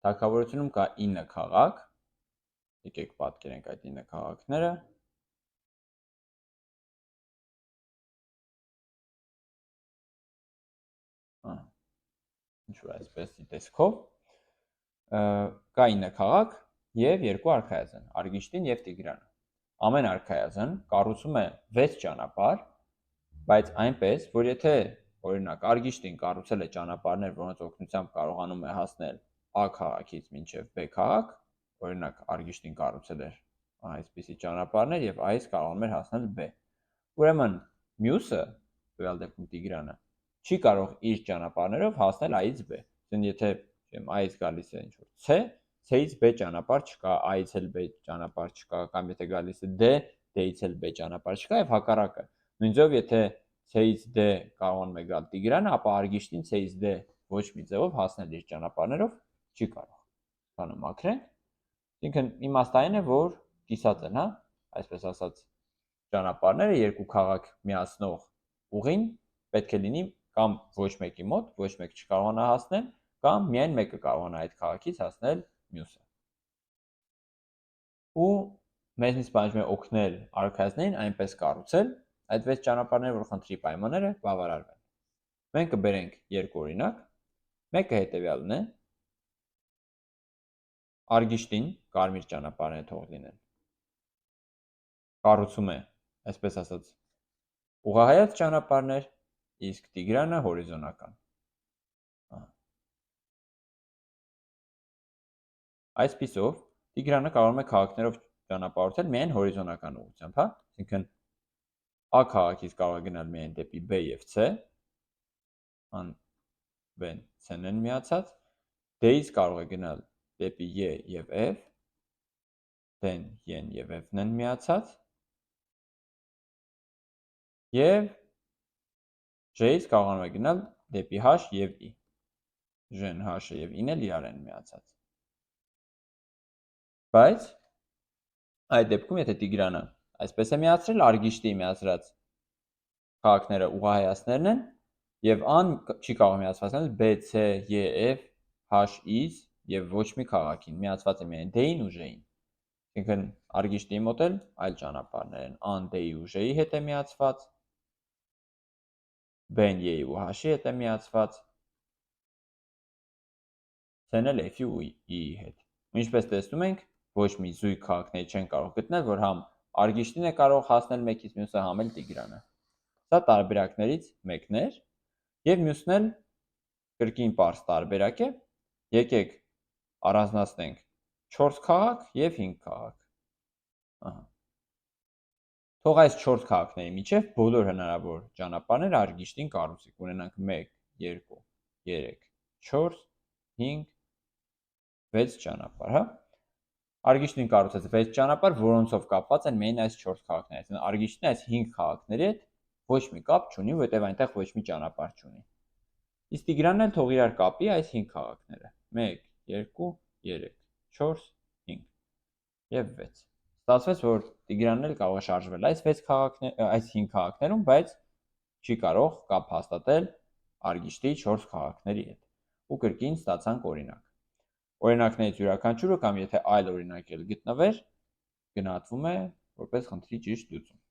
թագավորությունում կա 9 քաղաք, եկեք պատկերենք այդ 9 քաղաքները, ինչ-որ այսպեսի տեսքով, կա 9 քաղաք և 2 արքայազն, Արգիշտին և Տիգրանը, ամեն արքայազն կառուցում է 6 ճանապարհ, բայց այնպես, որ եթե օրինակ Արգիշտին կառուցել է ճանապարհներ, որոնց օգնությամբ կարողանում է հասնել A քաղաքից մինչև B քաղաք, օրինակ Արգիշտին կառուցել էր այսպիսի ճանապարհներ եւ A-ից կարողանում էր հասնել B։ Ուրեմն մյուսը, տվյալ դեպքում Տիգրանը, չի կարող իր ճանապարհներով հասնել A-ից B։ Այսինքն եթե A-ից գալիս է ինչ-որ C, C-ից B ճանապարհ չկա, A-ից էլ B ճանապարհ չկա, կամ եթե գալիս է D, D-ից էլ B ճանապարհ չկա եւ հակառակը։ Նույնիսկ եթե C-ից D կարողանում է գալ Տիգրանը, ապա Արգիշտին C-ից D ոչ մի ձևով հասնել իր ճանապարհներով չի կարող։ Բանը մաքրենք։ Այսինքն իմաստային է, որ կիսած են, հա, այսպես ասած, ճանապարհները երկու քաղաք միացնող ուղին պետք է լինի կամ ոչ մեկի մոտ, ոչ մեկ չկարողանա հասնել, կամ միայն մեկը կարողանա այդ քաղաքից հասնել մյուսը։ Ու մեզնից պահանջում է օգնել արքայազներին այնպես կառուցել այդ 6 ճանապարհները, որ խնդրի պայմանները բավարարվեն։ Մենք կբերենք երկու օրինակ, մեկը հետևյալն է, Արգիշտին կարմիր ճանապարհները թող լինեն, կառուցում է, այսպես ասած, ուղղահայաց ճանապարհներ, իսկ Տիգրանը հորիզոնական։ Այսպիսով Տիգրանը կարողանում է քաղաքներով ճանապարհորդել միայն հորիզոնական ուղղությամբ, հա, այսինքն A քաղաքից կարող է գնալ միայն դեպի B եւ C, ան B-ն C-ն են միացած, D-ից կարող է գնալ դեպի E եւ F, D-ն E-ն եւ F-ն են միացած, եւ J-ից կարողանում է գնալ դեպի H եւ I, J-ն, H-ը եւ I-ն էլ իրար են միացած։ Բայց այդ դեպքում, եթե Տիգրանը այսպես է միացրել, Արգիշտի միացրած քաղաքները ուղղահայացներն են, եւ ան չի կարող միացվածնել B, C, E, F, H, I-ից եւ ոչ մի քաղաքին, միացված է միայն D-ին ու J-ին։ Այսինքն Արգիշտի մոտ էլ այլ ճանապարհներ են, ան D-ի ու J-ի հետ է միացված, B-ն E-ի ու H-ի հետ է միացված, C-ն էլ F-ի ու I-ի հետ։ Ինչպես տեսնում ենք, ոչ մի զույգ քաղաքներ չեն կարող գտնել, որ համ Արգիշտին է կարող հասնել մեկից մյուսը, համ էլ Տիգրանը։ Սա տարբերակներից մեկն էր, եւ մյուսն էլ կրկին պարզ տարբերակ է։ Եկեք առանձնացնենք 4 քաղաք եւ 5 քաղաք։ Ահա։ Թող այս 4 քաղաքների միջև բոլոր հնարավոր ճանապարհները Արգիշտին կառուցի։ Կունենանք 1, 2, 3, 4, 5, 6 ճանապարհ, հա։ Արգիշտին կառուցեց 6 ճանապարհ, որոնցով կապված են միայն այս 4 քաղաքները։ Այսինքն Արգիշտին այս 5 քաղաքների հետ ոչ մի կապ չունի, որտեղ այնտեղ ոչ մի ճանապարհ չունի։ Իսկ Տիգրանն էլ թող իրար կապի այս 5 քաղաքները։ 1, 2, 3, 4, 5 եւ 6։ Ստացվեց, որ Տիգրանն էլ կարող է շարժվել այս 6 քաղաքներ, այս 5 քաղաքներում, բայց չի կարող կապ հաստատել Արգիշտի 4 քաղաքների հետ։ Ու կրկին ստացանք օրինակ։ Օրինակներից յուրաքանչյուրը կամ եթե այլ օրինակ էլ գտնվեր, գնահատվում է որպես խնդրի ճիշտ լուծում։